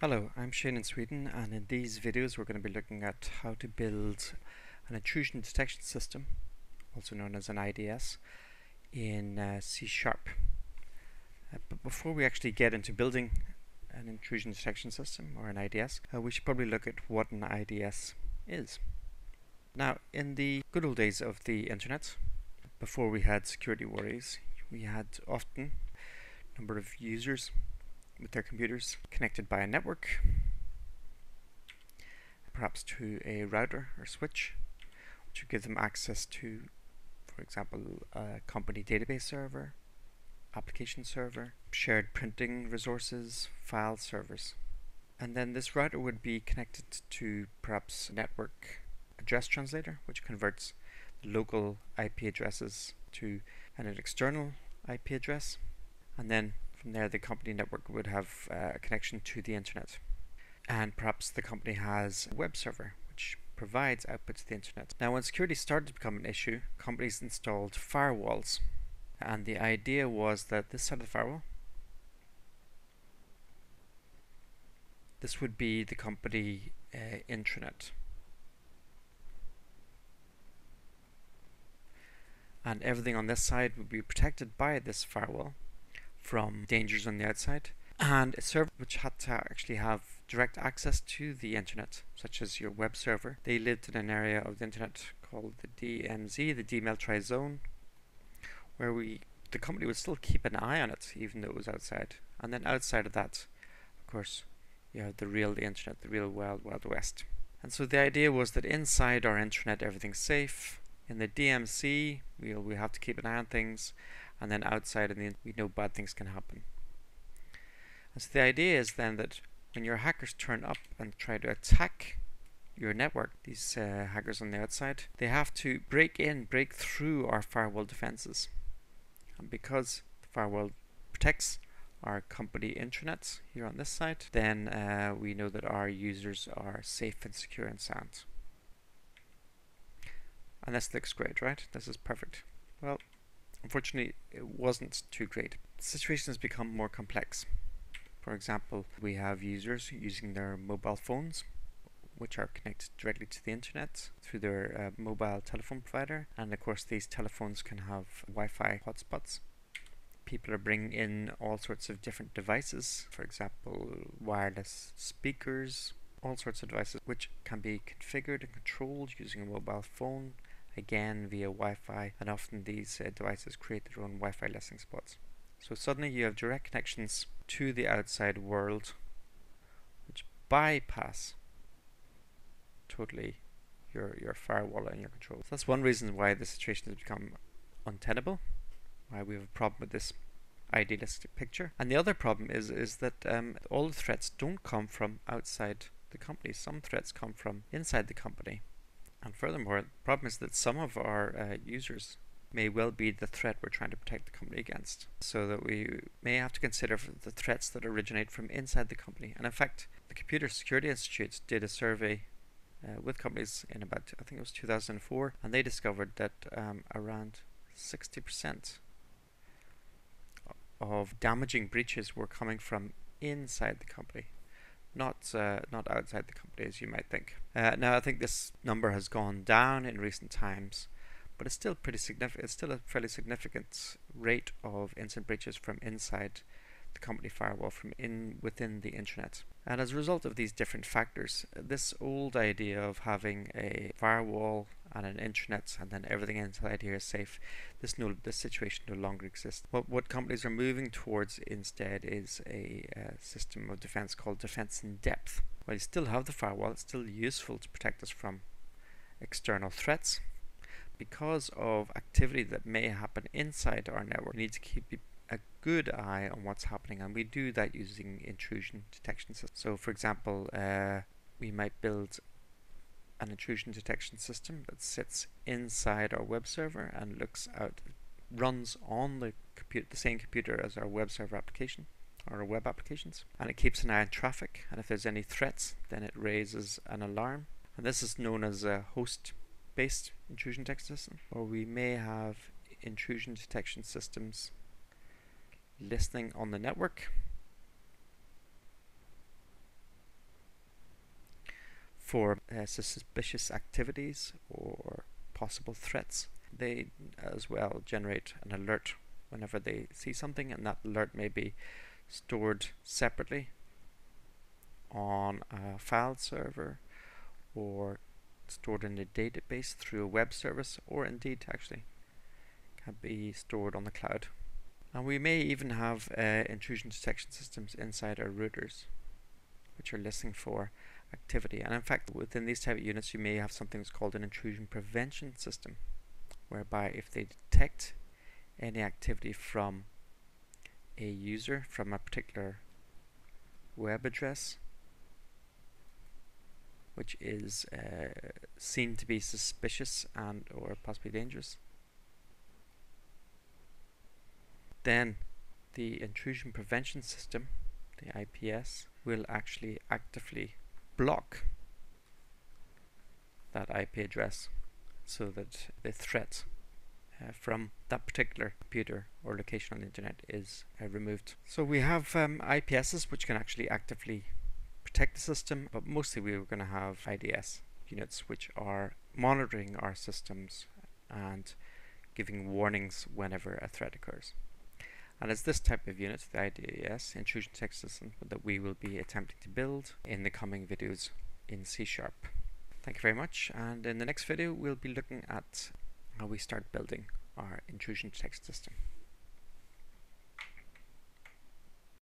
Hello, I'm Shane in Sweden, and in these videos we're going to be looking at how to build an intrusion detection system, also known as an IDS, in C#. But before we actually get into building an intrusion detection system, or an IDS, we should probably look at what an IDS is. Now, in the good old days of the internet, before we had security worries, we had often a number of users with their computers connected by a network, perhaps to a router or switch, which would give them access to, for example, a company database server, application server, shared printing resources, file servers. And then this router would be connected to perhaps a network address translator, which converts the local IP addresses to an external IP address. And then from there, the company network would have a connection to the internet. And perhaps the company has a web server, which provides output to the internet. Now, when security started to become an issue, companies installed firewalls. And the idea was that this side of the firewall, this would be the company intranet. And everything on this side would be protected by this firewall from dangers on the outside. And a server which had to actually have direct access to the internet, such as your web server. They lived in an area of the internet called the DMZ, the demilitarized zone, where the company would still keep an eye on it, even though it was outside. And then outside of that, of course, you have the internet, the real wild, wild west. And so the idea was that inside our intranet, everything's safe. In the DMZ, we have to keep an eye on things, and then outside, we know bad things can happen. And so the idea is then that when your hackers turn up and try to attack your network, these hackers on the outside, they have to break through our firewall defenses. And because the firewall protects our company intranets here on this side, then we know that our users are safe and secure and sound. And this looks great, right? This is perfect. Well, unfortunately, it wasn't too great. The situation has become more complex. For example, we have users using their mobile phones, which are connected directly to the internet through their mobile telephone provider. And of course, these telephones can have Wi-Fi hotspots. People are bringing in all sorts of different devices, for example, wireless speakers, all sorts of devices which can be configured and controlled using a mobile phone, again via Wi-Fi, and often these devices create their own Wi-Fi listening spots. So suddenly you have direct connections to the outside world which bypass totally your firewall and your control. So that's one reason why the situation has become untenable, why we have a problem with this idealistic picture. And the other problem is that all the threats don't come from outside the company. Some threats come from inside the company. And furthermore, the problem is that some of our users may well be the threat we're trying to protect the company against. So that we may have to consider the threats that originate from inside the company. And in fact, the Computer Security Institute did a survey with companies in about, I think it was 2004, and they discovered that around 60% of damaging breaches were coming from inside the company, not outside the company as you might think. Now I think this number has gone down in recent times, but it's still pretty significant. It's still a fairly significant rate of incident breaches from inside the company firewall, from within the internet. And as a result of these different factors, this old idea of having a firewall and an intranet and then everything inside here is safe, this situation no longer exists. What companies are moving towards instead is a system of defense called defense in depth. While you still have the firewall, it's still useful to protect us from external threats. Because of activity that may happen inside our network, we need to keep a good eye on what's happening, and we do that using intrusion detection systems. So for example, we might build an intrusion detection system that sits inside our web server and looks out, runs on the same computer as our web server application or our web applications, and it keeps an eye on traffic, and if there's any threats then it raises an alarm. And this is known as a host-based intrusion detection system. Or we may have intrusion detection systems listening on the network for suspicious activities or possible threats. They as well generate an alert whenever they see something, and that alert may be stored separately on a file server or stored in a database through a web service, or indeed actually can be stored on the cloud. And we may even have intrusion detection systems inside our routers which are listening for activity. And in fact, within these type of units you may have something that's called an intrusion prevention system, whereby if they detect any activity from a user from a particular web address which is seen to be suspicious and or possibly dangerous, then the intrusion prevention system, the IPS, will actually actively block that IP address so that the threat from that particular computer or location on the internet is removed. So we have IPSs which can actually actively protect the system, but mostly we're going to have IDS units which are monitoring our systems and giving warnings whenever a threat occurs. And it's this type of unit, the IDS, Intrusion Detection System, that we will be attempting to build in the coming videos in C#. Thank you very much, and in the next video we'll be looking at how we start building our intrusion detection system.